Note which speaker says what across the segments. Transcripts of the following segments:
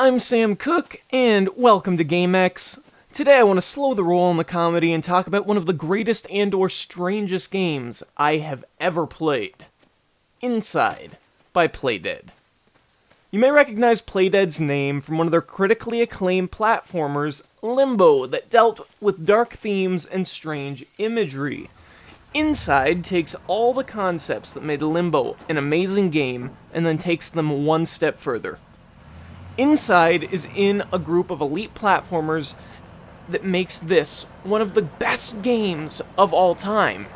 Speaker 1: I'm Sam Cook, and welcome to GameX. Today I want to slow the roll on the comedy and talk about one of the greatest and/or strangest games I have ever played. Inside, by Playdead. You may recognize Playdead's name from one of their critically acclaimed platformers, Limbo, that dealt with dark themes and strange imagery. Inside takes all the concepts that made Limbo an amazing game and then takes them one step further. Inside is in a group of elite platformers that makes this one of the best games of all time.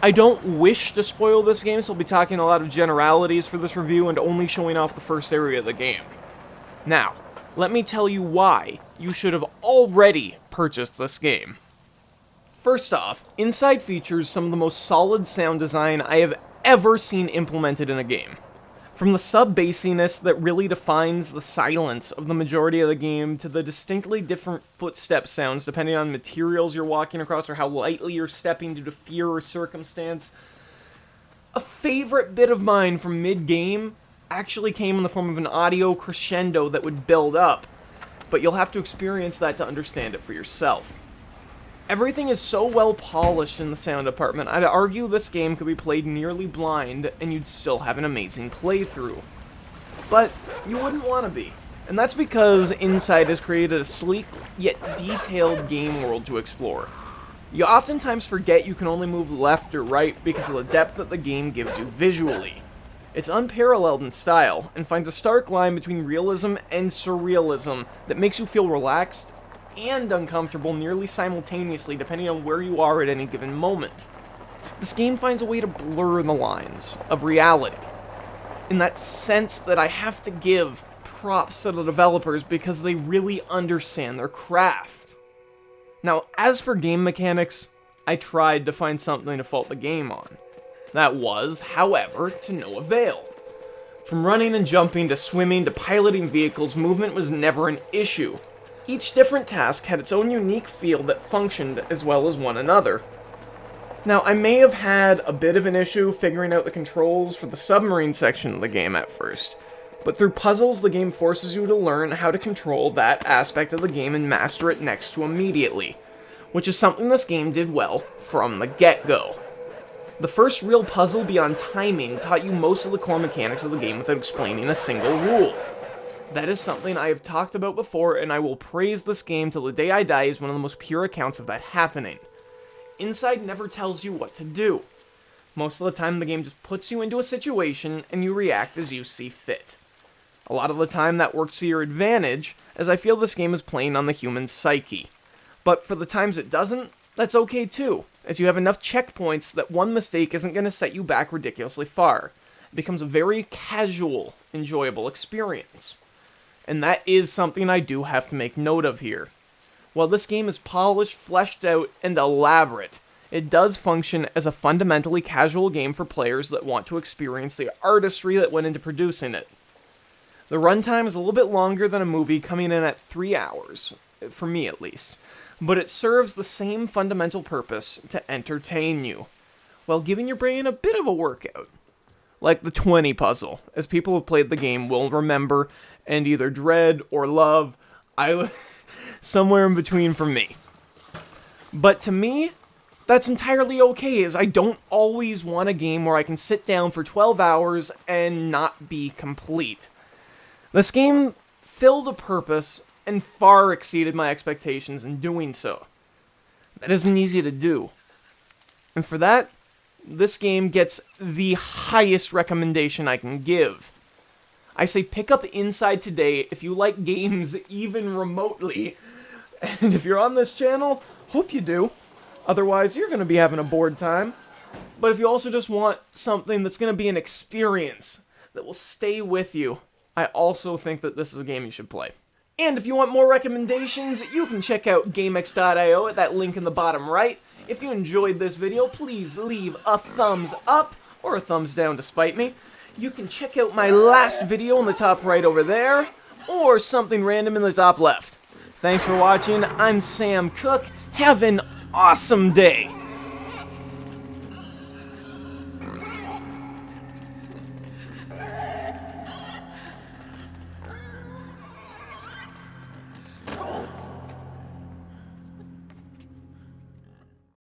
Speaker 1: I don't wish to spoil this game, so I'll be talking a lot of generalities for this review and only showing off the first area of the game. Now, let me tell you why you should have already purchased this game. First off, Inside features some of the most solid sound design I have ever seen implemented in a game. From the sub-bassiness that really defines the silence of the majority of the game, to the distinctly different footstep sounds depending on materials you're walking across or how lightly you're stepping due to fear or circumstance. A favorite bit of mine from mid-game actually came in the form of an audio crescendo that would build up, but you'll have to experience that to understand it for yourself. Everything is so well polished in the sound department, I'd argue this game could be played nearly blind and you'd still have an amazing playthrough. But you wouldn't want to be. And that's because Inside has created a sleek yet detailed game world to explore. You oftentimes forget you can only move left or right because of the depth that the game gives you visually. It's unparalleled in style, and finds a stark line between realism and surrealism that makes you feel relaxed and uncomfortable nearly simultaneously depending on where you are at any given moment. This game finds a way to blur the lines of reality, in that sense that I have to give props to the developers because they really understand their craft. Now, as for game mechanics, I tried to find something to fault the game on. That was, however, to no avail. From running and jumping to swimming to piloting vehicles, movement was never an issue. Each different task had its own unique feel that functioned as well as one another. Now, I may have had a bit of an issue figuring out the controls for the submarine section of the game at first, but through puzzles the game forces you to learn how to control that aspect of the game and master it next to immediately, which is something this game did well from the get-go. The first real puzzle beyond timing taught you most of the core mechanics of the game without explaining a single rule. That is something I have talked about before, and I will praise this game till the day I die as one of the most pure accounts of that happening. Inside never tells you what to do. Most of the time the game just puts you into a situation and you react as you see fit. A lot of the time that works to your advantage, as I feel this game is playing on the human psyche. But for the times it doesn't, that's okay too, as you have enough checkpoints that one mistake isn't going to set you back ridiculously far. It becomes a very casual, enjoyable experience. And that is something I do have to make note of here. While this game is polished, fleshed out, and elaborate, it does function as a fundamentally casual game for players that want to experience the artistry that went into producing it. The runtime is a little bit longer than a movie, coming in at 3 hours, for me at least, but it serves the same fundamental purpose to entertain you, while giving your brain a bit of a workout. Like the 20 puzzle, as people who have played the game will remember and either dread or love. Somewhere in between for me. But to me, that's entirely okay, as I don't always want a game where I can sit down for 12 hours and not be complete. This game filled a purpose and far exceeded my expectations in doing so. That isn't easy to do. And for that, this game gets the highest recommendation I can give. I say pick up Inside today if you like games even remotely. And if you're on this channel, hope you do. Otherwise, you're going to be having a bored time. But if you also just want something that's going to be an experience that will stay with you, I also think that this is a game you should play. And if you want more recommendations, you can check out GameX.io at that link in the bottom right. If you enjoyed this video, please leave a thumbs up or a thumbs down to spite me. You can check out my last video in the top right over there, or something random in the top left. Thanks for watching. I'm Sam Cook. Have an awesome day.